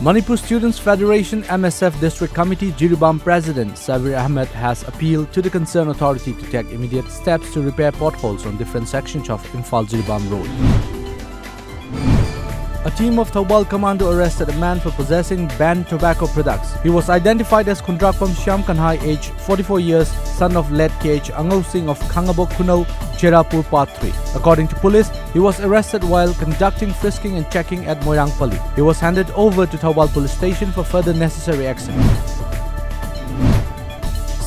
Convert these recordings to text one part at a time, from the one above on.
Manipur Students Federation MSF District Committee Jiribam President Sabir Ahmed has appealed to the concerned authority to take immediate steps to repair potholes on different sections of Imphal-Jiribam Road. A team of Thoubal commando arrested a man for possessing banned tobacco products. He was identified as Kundrakpam Shyam Kanhai, age 44 years, son of Led KH Angau Singh of Khangabok Kunau, Cherapur Part 3. According to police, he was arrested while conducting frisking and checking at Moirangpalli. He was handed over to Thoubal Police Station for further necessary action.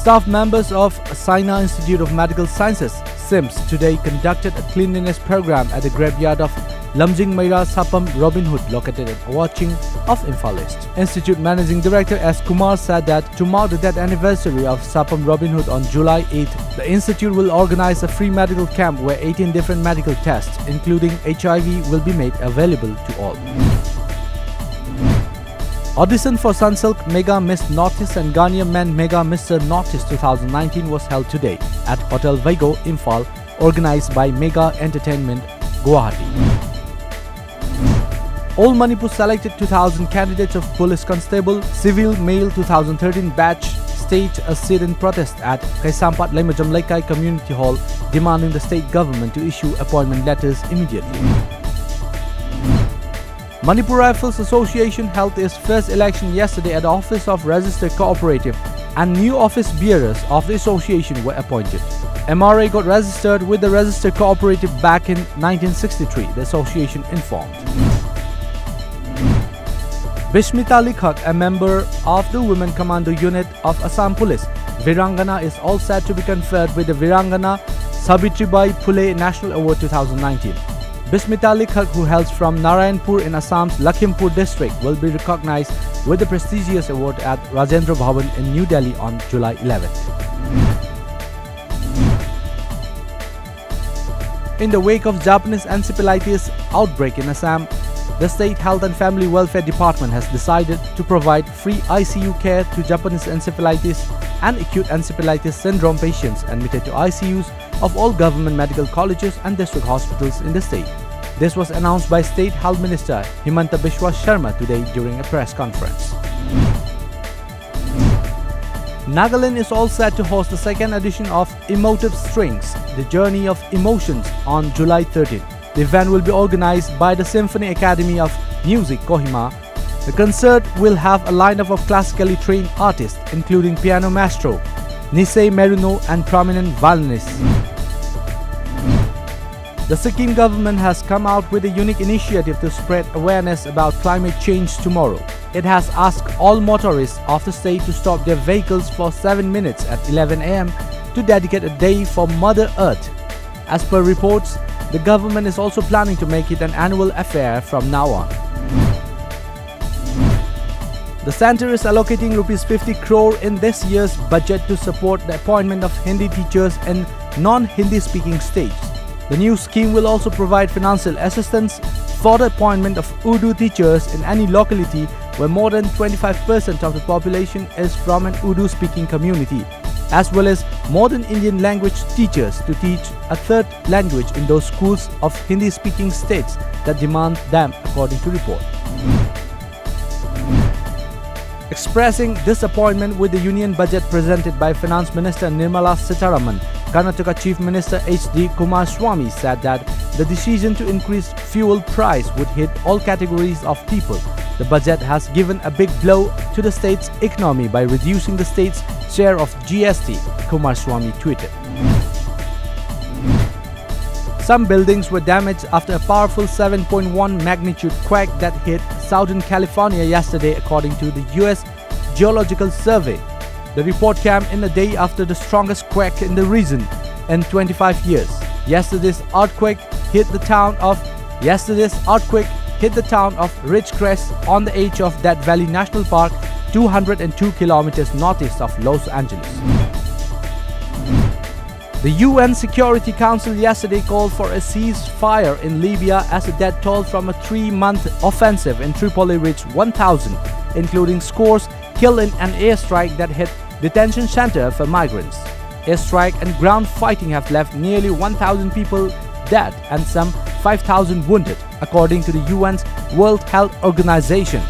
Staff members of Saina Institute of Medical Sciences, SIMS, today conducted a cleanliness program at the graveyard of lamjingbatomtv Robin Hood located at Awaching of Imphal East. Institute Managing Director S. Kumar said that to mark the death anniversary of Sapam Robin Hood on July 8th, the Institute will organize a free medical camp where 18 different medical tests, including HIV, will be made available to all. Audition for Sunsilk Mega Miss Northeast and Ghanaian Men Mega Mr. Northeast 2019 was held today at Hotel Vigo, Imphal, organized by Mega Entertainment, Guwahati. All Manipur selected 2,000 candidates of Police Constable, Civil Male 2013 batch staged a sit-in protest at Kaisampat Lamjingbatomtv Community Hall, demanding the state government to issue appointment letters immediately. Manipur Rifles Association held its first election yesterday at the Office of Registered Cooperative, and new office bearers of the association were appointed. MRA got registered with the Registered Cooperative back in 1963, the association informed. Bishmita Likhak, a member of the Women Commando Unit of Assam Police, Virangana, is all set to be conferred with the Virangana Savitribai Phule National Award 2019. Bishmita Likhak, who hails from Narayanpur in Assam's Lakhimpur district, will be recognized with the prestigious award at Rajendra Bhavan in New Delhi on July 11th. In the wake of Japanese encephalitis outbreak in Assam, the State Health and Family Welfare Department has decided to provide free ICU care to Japanese encephalitis and acute encephalitis syndrome patients admitted to ICUs of all government medical colleges and district hospitals in the state. This was announced by State Health Minister Himanta Biswa Sharma today during a press conference. Nagaland is all set to host the second edition of Emotive Strings, the Journey of Emotions, on July 13th. The event will be organized by the Symphony Academy of Music, Kohima. The concert will have a lineup of classically trained artists, including piano maestro Nisei Meruno and prominent violinists. The Sikkim government has come out with a unique initiative to spread awareness about climate change tomorrow. It has asked all motorists of the state to stop their vehicles for 7 minutes at 11 am to dedicate a day for Mother Earth. As per reports, the government is also planning to make it an annual affair from now on. The centre is allocating Rs 50 crore in this year's budget to support the appointment of Hindi teachers in non-Hindi speaking states. The new scheme will also provide financial assistance for the appointment of Urdu teachers in any locality where more than 25% of the population is from an Urdu-speaking community, as well as modern Indian language teachers to teach a third language in those schools of Hindi-speaking states that demand them, according to report. Expressing disappointment with the union budget presented by Finance Minister Nirmala Sitharaman, Karnataka Chief Minister H.D. Kumaraswamy said that the decision to increase fuel price would hit all categories of people. The budget has given a big blow to the state's economy by reducing the state's share of GST, Kumaraswamy tweeted. Some buildings were damaged after a powerful 7.1 magnitude quake that hit Southern California yesterday, according to the US Geological Survey. The report came in a day after the strongest quake in the region in 25 years. Yesterday's earthquake hit the town of Ridgecrest on the edge of Death Valley National Park, 202 kilometers northeast of Los Angeles. The UN Security Council yesterday called for a ceasefire in Libya as the death toll from a 3-month offensive in Tripoli reached 1,000, including scores killed in an airstrike that hit detention center for migrants. Airstrike and ground fighting have left nearly 1,000 people dead and some 5,000 wounded, according to the UN's World Health Organization.